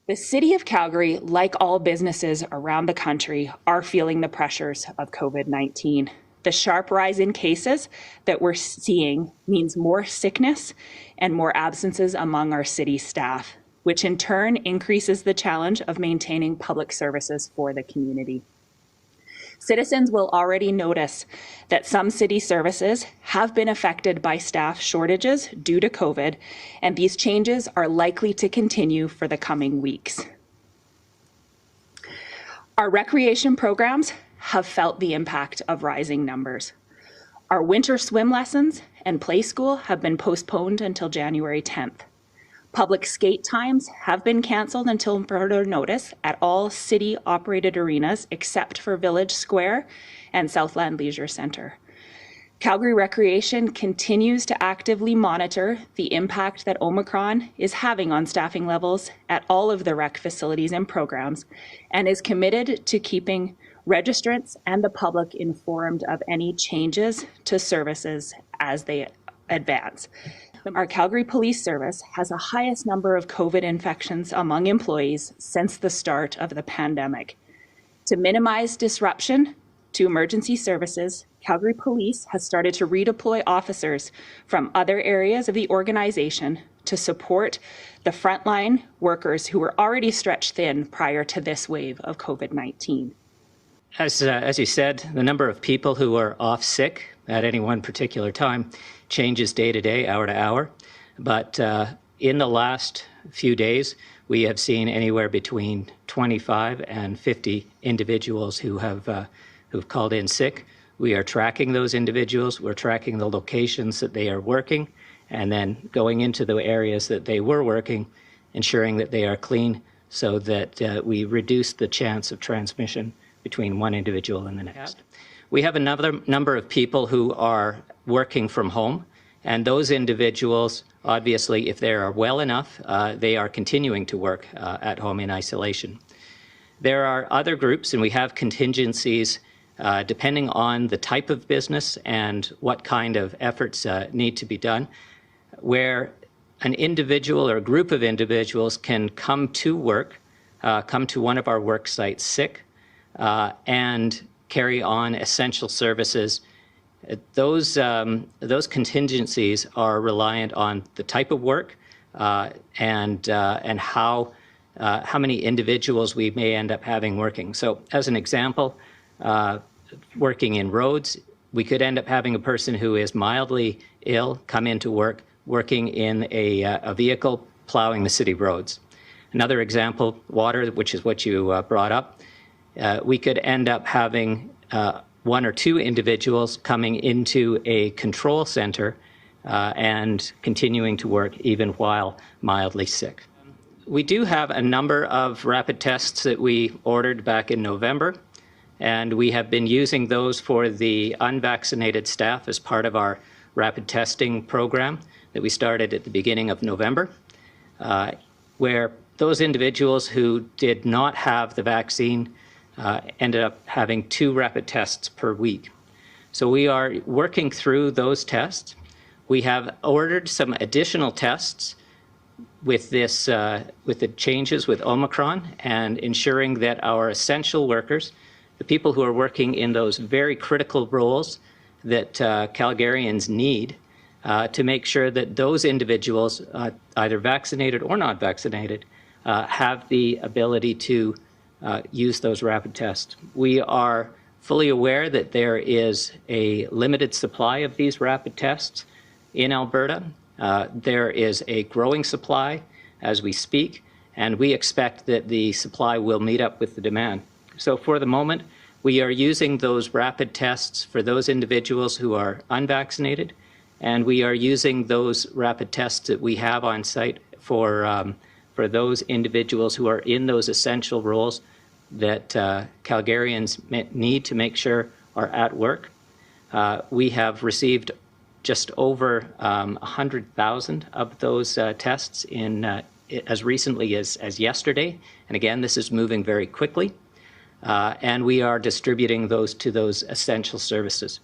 The City of Calgary, like all businesses around the country, are feeling the pressures of COVID-19. The sharp rise in cases that we're seeing means more sickness and more absences among our city staff, which in turn increases the challenge of maintaining public services for the community. Citizens will already notice that some city services have been affected by staff shortages due to COVID, and these changes are likely to continue for the coming weeks. Our recreation programs have felt the impact of rising numbers. Our winter swim lessons and play school have been postponed until January 10th. Public skate times have been cancelled until further notice at all city-operated arenas except for Village Square and Southland Leisure Centre. Calgary Recreation continues to actively monitor the impact that Omicron is having on staffing levels at all of the rec facilities and programs, and is committed to keeping registrants and the public informed of any changes to services as they advance. Our Calgary Police Service has the highest number of COVID infections among employees since the start of the pandemic. To minimize disruption to emergency services, Calgary Police has started to redeploy officers from other areas of the organization to support the frontline workers who were already stretched thin prior to this wave of COVID-19. As you said, the number of people who are off sick at any one particular time changes day to day, hour to hour. But in the last few days, we have seen anywhere between 25 and 50 individuals who have who've called in sick. We are tracking those individuals. We're tracking the locations that they are working, and then going into the areas that they were working, ensuring that they are clean so that we reduce the chance of transmission between one individual and the next. We have another number of people who are working from home, and those individuals, obviously, if they are well enough, they are continuing to work at home in isolation. There are other groups, and we have contingencies depending on the type of business and what kind of efforts need to be done, where an individual or a group of individuals can come to work, come to one of our work sites sick, and carry on essential services. Those contingencies are reliant on the type of work and how many individuals we may end up having working. So, as an example, working in roads, we could end up having a person who is mildly ill come into work, working in a vehicle plowing the city roads. Another example, water, which is what you brought up. We could end up having one or two individuals coming into a control center and continuing to work even while mildly sick. We do have a number of rapid tests that we ordered back in November, and we have been using those for the unvaccinated staff as part of our rapid testing program that we started at the beginning of November, where those individuals who did not have the vaccine ended up having 2 rapid tests per week. So we are working through those tests. We have ordered some additional tests with this, with the changes with Omicron, and ensuring that our essential workers, the people who are working in those very critical roles that Calgarians need, to make sure that those individuals, either vaccinated or not vaccinated, have the ability to use those rapid tests. We are fully aware that there is a limited supply of these rapid tests in Alberta. There is a growing supply as we speak, and we expect that the supply will meet up with the demand. So for the moment, we are using those rapid tests for those individuals who are unvaccinated, and we are using those rapid tests that we have on site for those individuals who are in those essential roles that Calgarians need to make sure are at work. We have received just over 100,000 of those tests in as recently as yesterday. And again, this is moving very quickly. And we are distributing those to those essential services.